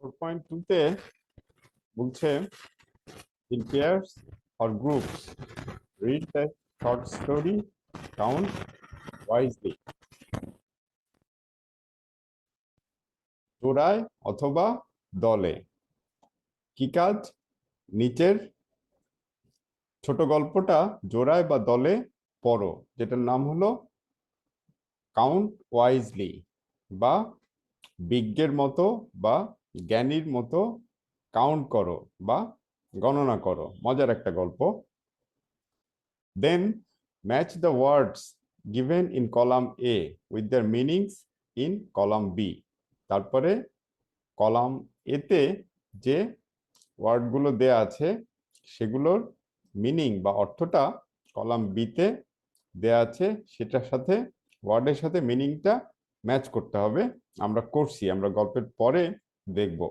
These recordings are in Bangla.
4.2 তে বলছে in pairs or groups read the short story, count wisely. জোড়ায় অথবা দলে কি কাজ? নিচের ছোট গল্পটা জোড়ায় বা দলে পড়ো, যেটার নাম হলো কাউন্ট ওয়াইজলি, বা বিজ্ঞের মতো বা জ্ঞানীর মতো কাউন্ট করো বা গণনা করো। মজার একটা গল্প। Then match the words given in column A with their meanings in column B. তারপরে কলাম এতে যে ওয়ার্ডগুলো দেয়া আছে সেগুলোর মিনিং বা অর্থটা কলাম বিতে দেয়া আছে, সেটার সাথে ওয়ার্ডের সাথে মিনিংটা ম্যাচ করতে হবে। আমরা করছি, আমরা গল্পের পরে দেখব।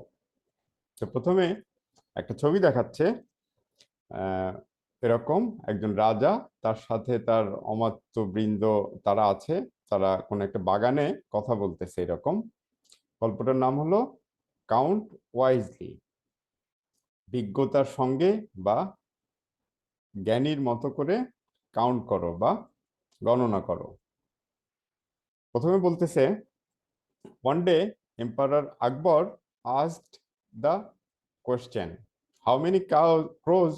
তো প্রথমে একটা ছবি দেখাচ্ছে। এরকম একজন রাজা, তার সাথে তার অমাত্য বৃন্দ তারা আছে, তারা কোন একটা বাগানে কথা বলতেছে। এরকম গল্পটার নাম হলো কাউন্ট ওয়াইজলি, বিজ্ঞতার সঙ্গে বা জ্ঞানীর মতো করে কাউন্ট করো বা গণনা করো। প্রথমে বলতেছে, one day Emperor Akbar asked the question, how many crows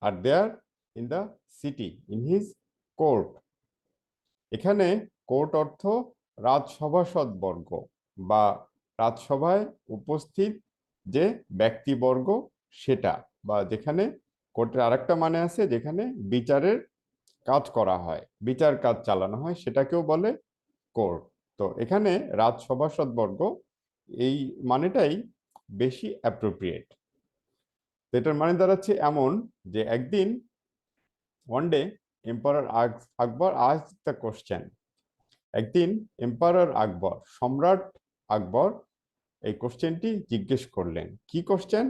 are there in the city in his court? এখানে কোর্ট অর্থ রাজসভাসদ বর্গ বা রাজসভায় উপস্থিত যে ব্যক্তিবর্গ, সেটা, বা যেখানে কোর্টের আরেকটা মানে আছে যেখানে বিচারের কাজ করা হয়, বিচার কাজ চালানো হয়, সেটাকেও বলে কোর্ট। তো এখানে রাজসভাসদ বর্গ, এই মানেটাই বেশি অ্যাপ্রোপ্রিয়েট। এটার মানে দাঁড়াচ্ছে এমন যে একদিন, one day emperor Akbar asked the question, একদিন এম্পারার আকবর, সম্রাট আকবর এই কোশ্চেনটি জিজ্ঞেস করলেন। কি question?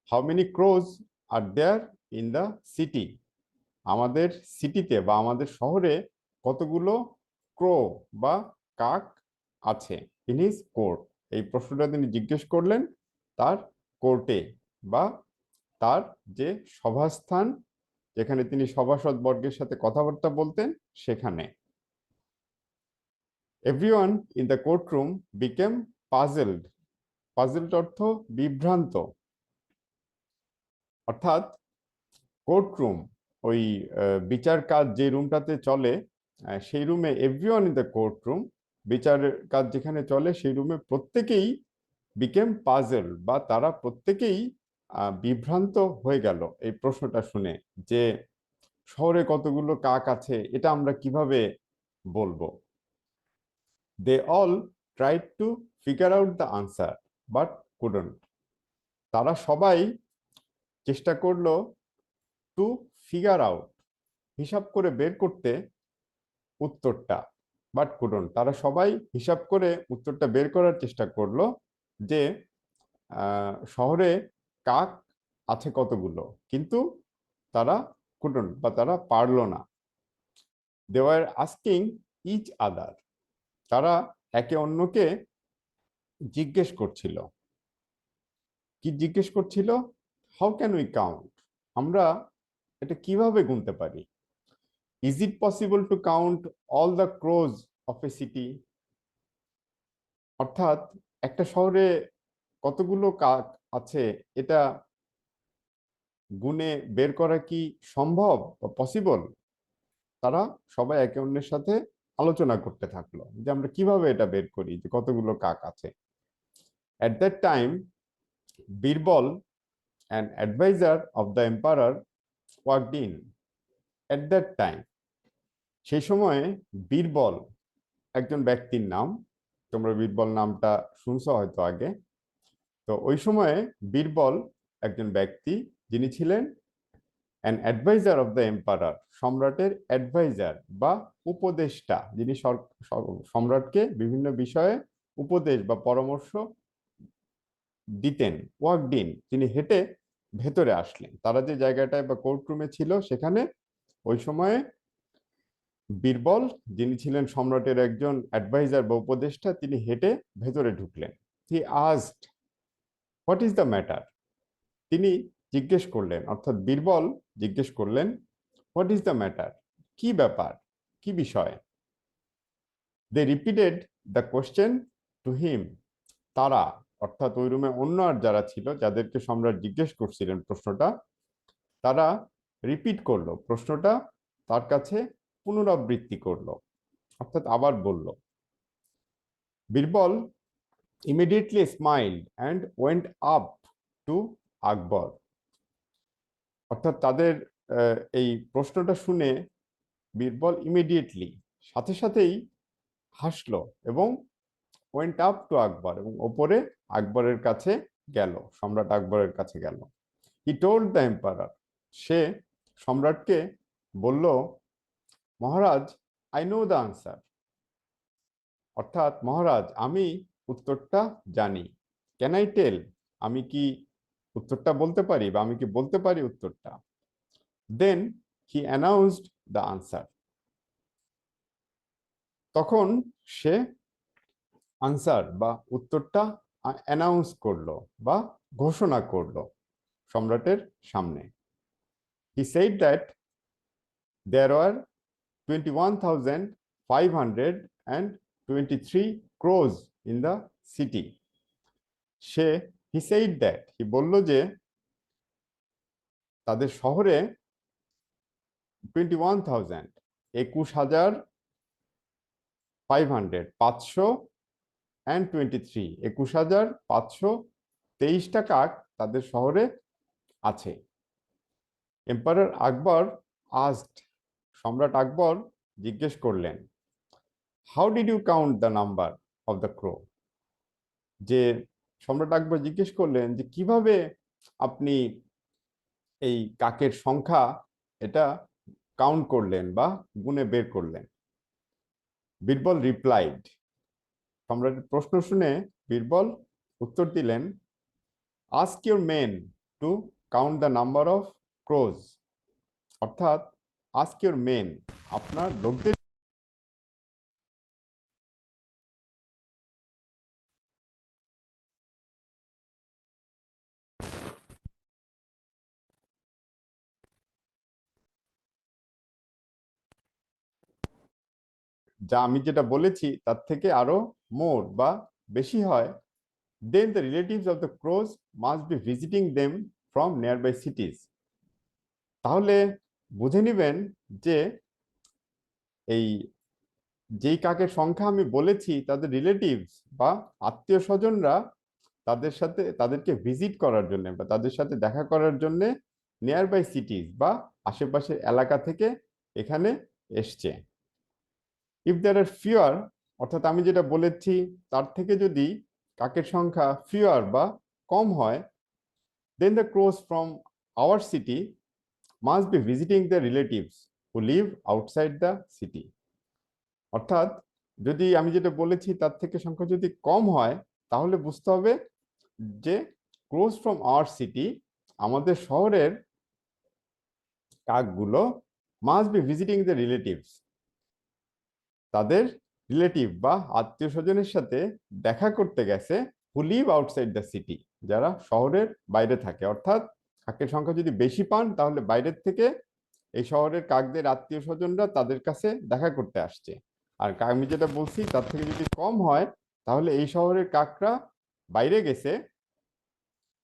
How many crows are there in the city? আমাদের সিটিতে বা আমাদের শহরে কতগুলো ক্রো বা কাক আছে ইন হিজ কোর্ট? এই প্রশ্নটা তিনি জিজ্ঞেস করলেন তার কোর্টে বা তার যে সভাস্থান, যেখানে তিনি সভাসদ বর্গের সাথে কথাবার্তা বলতেন, সেখানে। Everyone in the courtroom became puzzled. Puzzled অর্থ বিভ্রান্ত, অর্থাৎ কোর্টরুম, ওই বিচার কাজ যে রুমটাতে চলে, সেই রুমে এভরিওয়ান ইন দ্য কোর্টরুম, বিচার কাজ যেখানে চলে সেই রুমে প্রত্যেকেই বিকেম পাজল, বা তারা প্রত্যেকেই বিভ্রান্ত হয়ে গেল এই প্রশ্নটা শুনে, যে শহরে কতগুলো কাক আছে এটা আমরা কিভাবে বলবো। They all tried to figure out the answer but couldn't. তারা সবাই চেষ্টা করলো টু ফিগার আউট, হিসাব করে বের করতে উত্তরটা, বাট কুডন্ট। তারা সবাই হিসাব করে উত্তরটা বের করার চেষ্টা করলো যে শহরে কাক আছে কতগুলো, কিন্তু তারা কুডন্ট বা তারা পারলো না। They were asking each other, তারা একে অন্যকে জিজ্ঞেস করছিল। কি জিজ্ঞেস করছিল? How can we count? আমরা এটা কিভাবে গুনতে পারি? Is it possible to count all the crows of a city? অর্থাৎ একটা শহরে কতগুলো কাক আছে এটা গুণে বের করা কি সম্ভব বা পসিবল? তারা সবাই একে অন্যের সাথে আলোচনা করতে থাকলো যে আমরা কিভাবে এটা বের করি যে কতগুলো কাক আছে। At that time Birbal, an advisor of the emperor, walked in. At that time, সেই সময়ে বীরবল একজন ব্যক্তির নাম, তোমরা বীরবল নামটা শুনছো হয়তো আগে। তো ওই সময়ে বীরবল একজন ব্যক্তি, যিনি ছিলেন an adviser of the emperor, সম্রাটের অ্যাডভাইজার বা উপদেষ্টা, যিনি সম্রাটকে বিভিন্ন বিষয়ে উপদেশ বা পরামর্শ দিতেন। ওয়াকড ইন, তিনি হেঁটে ভেতরে আসলেন। তারা যে জায়গাটায় বা কোর্টরুমে ছিল সেখানে ওই সময়ে বীরবল, যিনি ছিলেন সম্রাটের একজন অ্যাডভাইজার বা উপদেষ্টা, তিনি হেঁটে ভেতরে ঢুকলেন। He asked, what is the matter? তিনি জিজ্ঞেস করলেন, অর্থাৎ বীরবল জিজ্ঞেস করলেন, হোয়াট ইজ দ্য ম্যাটার? কি ব্যাপার, কি বিষয়? They repeated the question to him. তারা, অর্থাৎ ওই রুমে অন্য আর যারা ছিল, যাদেরকে সম্রাট জিজ্ঞেস করছিলেন প্রশ্নটা, তারা রিপিট করলো প্রশ্নটা, তার কাছে পুনরাবৃত্তি করলো, অর্থাৎ আবার বলল। Birbal immediately smiled and went up to Akbar. অর্থাৎ তাদের এই প্রশ্নটা শুনে বীরবল ইমিডিয়েটলি, সাথে সাথেই হাসলো এবং ওয়েন্ট আপ টু আকবর, এবং ওপরে আকবরের কাছে গেল, সম্রাট আকবরের কাছে গেল। He told the emperor. সে সম্রাটকে বলল, মহারাজ, আই নো দ্য আনসার। অর্থাৎ, মহারাজ, আমি উত্তরটা জানি। Can I tell? আমি কি উত্তরটা বলতে পারি, বা আমি কি বলতে পারি উত্তরটা? দেন হি অ্যানাউন্সড দ্য আনসার। তখন সে আনসার বা উত্তরটা অ্যানাউন্স করলো বা ঘোষণা করলো সম্রাটের সামনে। He said that there are 21,523 crows in the city. সে হি সেইড দ্যাট, হি বলল যে তাদের শহরে 21,000, 21,500, 500 অ্যান্ড 23, 21,523টা কাক তাদের শহরে আছে। এম্পারার আকবর আস্কড, সম্রাট আকবর জিজ্ঞেস করলেন, how did you count the number of the crow? যে সম্রাট আকবর জিজ্ঞেস করলেন যে কিভাবে আপনি এই কাকের সংখ্যা এটা কাউন্ট করলেন বা গুণে বের করলেন? বীরবল রিপ্লাইড। সম্রাটের প্রশ্ন শুনে বীরবল উত্তর দিলেন, ask your men to count the number of crows. অর্থাৎ, আস্ক ইউর মেন, আপনার লোকদের যা আমি যেটা বলেছি তার থেকে আরো মোর বা বেশি হয়, then the relatives of the crows must be visiting them from nearby cities. তাহলে বুঝে নিবেন যে এই যেই কাকের সংখ্যা আমি বলেছি তাদের রিলেটিভস বা আত্মীয় স্বজনরা তাদেরকে ভিজিট করার জন্য বা তাদের সাথে দেখা করার জন্য নিয়ার বাই সিটিজ বা আশেপাশের এলাকা থেকে এখানে এসছে। ইফ দেয়ার আর ফিওর, অর্থাৎ আমি যেটা বলেছি তার থেকে যদি কাকের সংখ্যা ফিওর বা কম হয়, then the crows from our city must be visiting the relatives who live outside the city. অর্থাৎ, যদি আমি যেটা বলেছি তার থেকে সংখ্যা যদি কম হয়, তাহলে বুঝতে হবে যে ক্রোজ ফ্রম আওয়ার সিটি, আমাদের শহরের কাকগুলো must be visiting the relatives, তাদের রিলেটিভ বা আত্মীয় স্বজনের সাথে দেখা করতে গেছে, who live outside the city, যারা শহরের বাইরে থাকে। অর্থাৎ, কাকের সংখ্যা যদি বেশি পান, তাহলে বাইরের থেকে এই শহরের কাকদের আত্মীয় স্বজনরা তাদের কাছে দেখা করতে আসছে। আর আমি যেটা বলছি তার থেকে যদি কম হয়, তাহলে এই শহরের কাকরা বাইরে গেছে,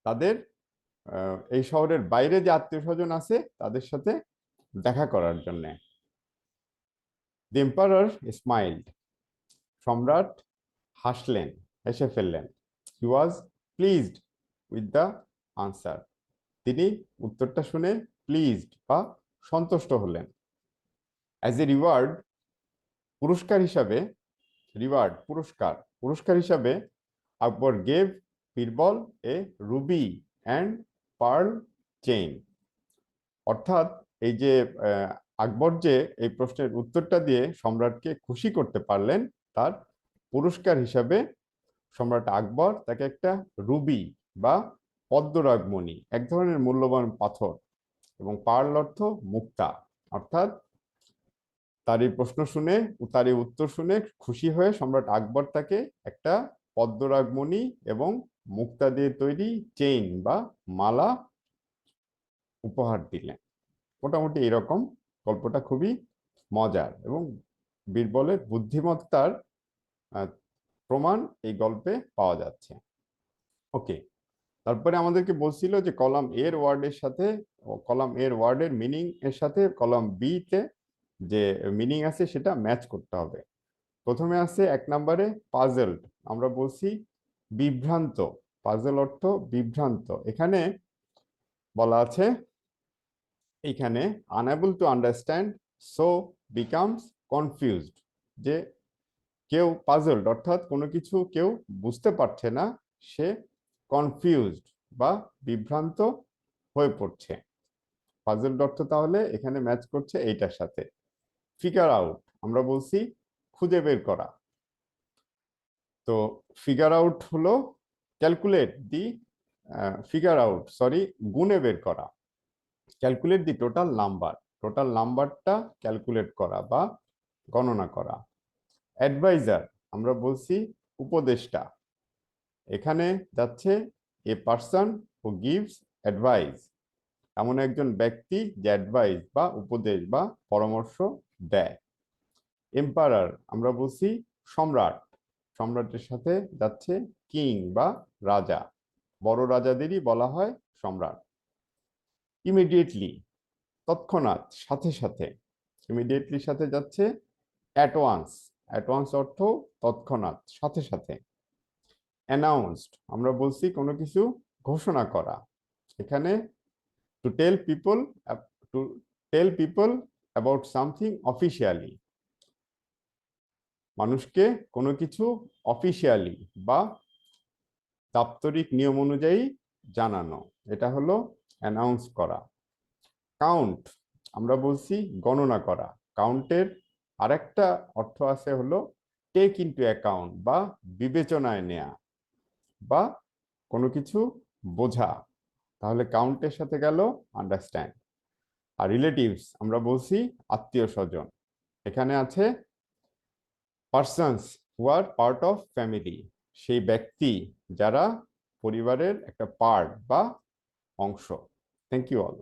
তাদের এই শহরের বাইরে যে আত্মীয় স্বজন আছে তাদের সাথে দেখা করার জন্য। The emperor smiled. সম্রাট হাসলেন, হেসে ফেললেন। He was pleased with the answer. তিনি উত্তরটা শুনে প্লিজড বা সন্তুষ্ট হলেন। অ্যাজ এ রিওয়ার্ড, পুরস্কার হিসাবে, রিওয়ার্ড পুরস্কার, পুরস্কার হিসাবে Akbar gave Birbal a ruby and pearl chain. অর্থাৎ, এই যে আকবর যে এই প্রশ্নের উত্তরটা দিয়ে সম্রাটকে খুশি করতে পারলেন, তার পুরস্কার হিসাবে সম্রাট আকবর তাকে একটা রুবি বা পদ্মরাগমণি, এক ধরনের মূল্যবান পাথর, এবং পার্ল অর্থ মুক্তা, অর্থাৎ তার এই প্রশ্ন শুনে, তার এই উত্তর শুনে খুশি হয়ে সম্রাট আকবর তাকে একটা পদ্মরাগমণি এবং মুক্তা দিয়ে তৈরি চেইন বা মালা উপহার দিলেন। মোটামুটি এরকম। গল্পটা খুবই মজার এবং বীরবলের বুদ্ধিমত্তার আহ, প্রমাণ এই গল্পে পাওয়া যাচ্ছে। ওকে, তারপরে আমাদেরকে বলছিল যে কলাম এর ওয়ার্ডের সাথে, কলাম এর ওয়ার্ডের মিনিং এর সাথে কলাম বি তে যে মিনিং আছে সেটা ম্যাচ করতে হবে। প্রথমে আছে 1 নম্বরে পাজলড, আমরা বলছি বিভ্রান্ত। পাজল অর্থ বিভ্রান্ত। এখানে বলা আছে, এখানে unable to understand so becomes confused, যে কেউ পাজলড অর্থাৎ কোনো কিছু কেউ বুঝতে পারছে না, সে কনফিউজড বা বিভ্রান্ত হয়ে পড়ছে। পাজলড অর্থ তাহলে এখানে ম্যাচ করছে এইটার সাথে। ফিগার আউট, আমরা বলছি খুঁজে বের করা। তো ফিগার আউট হলো calculate the, figure out sorry গুণে বের করা। Calculate the total number, total নাম্বারটা ক্যালকুলেট করা বা গণনা করা। অ্যাডভাইজার, আমরা বলছি উপদেষ্টা। এখানে যাচ্ছে a person who gives advice, এমন একজন ব্যক্তি যে অ্যাডভাইস বা উপদেশ বা পরামর্শ দেয়। এম্পারার, আমরা বলছি সম্রাট। সম্রাটের সাথে যাচ্ছে কিং বা রাজা, বড় রাজাদেরই বলা হয় সম্রাট। ইমিডিয়েটলি, তৎক্ষণাৎ, সাথে সাথে। ইমিডিয়েটলির সাথে যাচ্ছে অ্যাট ওয়ান্স। অ্যাট ওয়ান্স অর্থ তৎক্ষণাৎ, সাথে সাথে। অ্যানাউন্সড, আমরা বলছি কোনো কিছু ঘোষণা করা। এখানে to tell people, to tell people about something officially, মানুষকে কোনো কিছু অফিসিয়ালি বা দাপ্তরিক নিয়ম অনুযায়ী জানানো, এটা হলো অ্যানাউন্স করা। কাউন্ট, আমরা বলছি গণনা করা। কাউন্টের আরেকটা অর্থ আছে হলো টেক ইনটু অ্যাকাউন্ট বা বিবেচনায় নেয়া বা কোনো কিছু বোঝা। তাহলে কাউন্টের সাথে গেল আন্ডারস্ট্যান্ড। আর রিলেটিভস, আমরা বলছি আত্মীয় স্বজন। এখানে আছে persons who are part of family, সেই ব্যক্তি যারা পরিবারের একটা পার্ট বা অংশ। Thank you all.